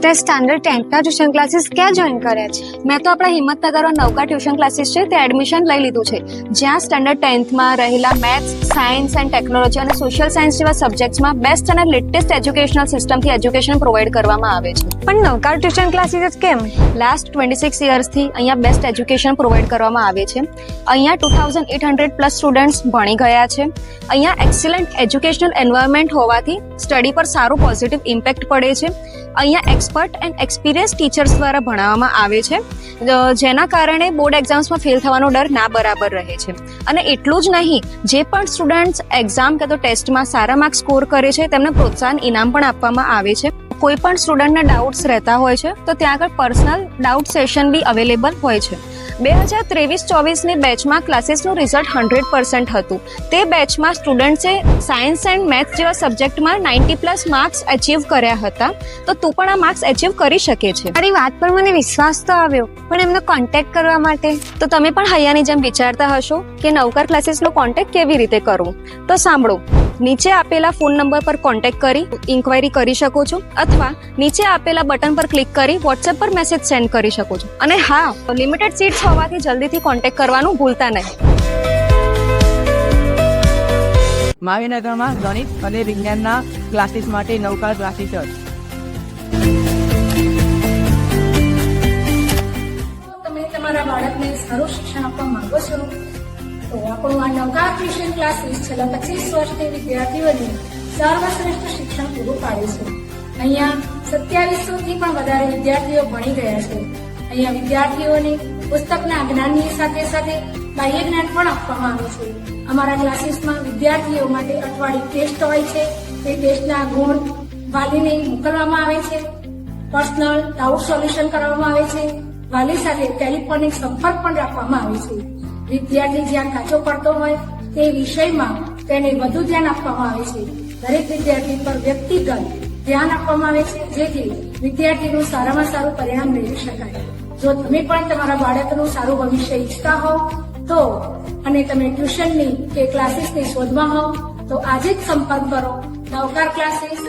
તે standard 10th ના tuition classes ક્યાં જોઈન કર્યા છે? મેં તો આપણા હિંમતનગરમાં નવકા ટ્યુશન ક્લાસીસ છે તે એડમિશન લઈ લીધું છે, જ્યાં સ્ટાન્ડર્ડ 10thમાં રહેલા મેથ્સ, સાયન્સ એન્ડ ટેકનોલોજી અને સોશિયલ સાયન્સ જેવા સબ્જેક્ટ્સમાં બેસ્ટ અને લેટેસ્ટ એજ્યુકેશનલ સિસ્ટમથી એજ્યુકેશન પ્રોવાઈડ કરવામાં આવે છે. પણ નવકા ટ્યુશન ક્લાસીસ જ કેમ? લાસ્ટ 26 યર્સથી અહીંયા બેસ્ટ એજ્યુકેશન પ્રોવાઈડ કરવામાં આવે છે. અહીંયા 2800+ સ્ટુડન્ટ્સ ભણી ગયા છે. અહીંયા એક્સલન્ટ એજ્યુકેશનલ એન્વાયરમેન્ટ હોવાથી સ્ટડી પર સારું પોઝિટિવ ઇમ્પેક્ટ પડે છે. અહીંયા એક્સપર્ટ એન્ડ એક્સપિરિયન્સ ટીચર્સ દ્વારા ભણાવવામાં આવે છે, જેના કારણે બોર્ડ એક્ઝામ્સમાં ફેલ થવાનો ડર ના બરાબર રહે છે. અને એટલું જ નહીં, જે પણ સ્ટુડન્ટ્સ એક્ઝામ કે તો ટેસ્ટમાં સારા માર્ક્સ સ્કોર કરે છે તેમને પ્રોત્સાહન ઇનામ પણ આપવામાં આવે છે. કોઈ પણ સ્ટુડન્ટને ડાઉટ્સ રહેતા હોય છે તો ત્યાં આગળ પર્સનલ ડાઉટ સેશન બી અવેલેબલ હોય છે. 2023-24ની બેચમાં ક્લાસીસનું રિઝલ્ટ 100% હતું. તે બેચમાં સ્ટુડન્ટ્સે સાયન્સ એન્ડ મેથ્સ જેવા સબ્જેક્ટમાં 90+ માર્ક્સ અચીવ કર્યા હતા. તો તું પણ આ માર્ક્સ અચીવ કરી શકે છે. મારી વાત પર મને વિશ્વાસ તો આવ્યો, પણ એમનો કોન્ટેક્ટ કરવા માટે તો તમે પણ હૈયાની જેમ વિચારતા હશો કે નવકાર ક્લાસીસનો કોન્ટેક્ટ કેવી રીતે કરવું. તો સાંભળો, નીચે આપેલા ફોન નંબર પર કોન્ટેક્ટ કરી ઇન્ક્વાયરી કરી શકો છો, અથવા નીચે આપેલા બટન પર ક્લિક કરી વોટ્સએપ પર મેસેજ સેન્ડ કરી શકો છો. અને હા, લિમિટેડ સીટ્સ હોવાથી જલ્દીથી કોન્ટેક્ટ કરવાનું ભૂલતા નહીં. મહાવીનગરમાં ગણિત અને વિજ્ઞાનના ક્લાસીસ માટે નવકાર ક્લાસીસ છે. તમે તમારા બાળકને સારું શિક્ષણ આપવા માંગો છો તો આપણું આ નવકાર ટ્યુશન ક્લાસીસ છેલ્લા 25 વર્ષથી વિદ્યાર્થીઓને સર્વશ્રેષ્ઠ શિક્ષણ પૂરું પાડે છે. અહીંયા 2700થી પણ વધારે વિદ્યાર્થીઓ ભણી ગયા છે. અહીંયા વિદ્યાર્થીઓને પુસ્તકના જ્ઞાનની સાથે સાથે બાહ્ય જ્ઞાન પણ આપવામાં આવે છે. અમારા ક્લાસીસમાં વિદ્યાર્થીઓ માટે અઠવાડિયે ટેસ્ટ હોય છે. તે ટેસ્ટના ગુણ વાલીને મોકલવામાં આવે છે. પર્સનલ ડાઉટ સોલ્યુશન કરવામાં આવે છે. વાલી સાથે ટેલિફોનિક સંપર્ક પણ રાખવામાં આવે છે. વિદ્યાર્થી જ્યાં કાચો પડતો હોય તે વિષયમાં તેને વધુ ધ્યાન આપવામાં આવે છે. દરેક વિદ્યાર્થી પર વ્યક્તિગત ધ્યાન આપવામાં આવે છે, જેથી વિદ્યાર્થીનું સારામાં સારું પરિણામ મેળવી શકાય. જો તમે પણ તમારા બાળકનું સારું ભવિષ્ય ઈચ્છતા હોવ તો અને તમે ટ્યુશનની કે ક્લાસીસની શોધમાં હોવ તો આજે જ સંપર્ક કરો નવકાર ક્લાસીસ.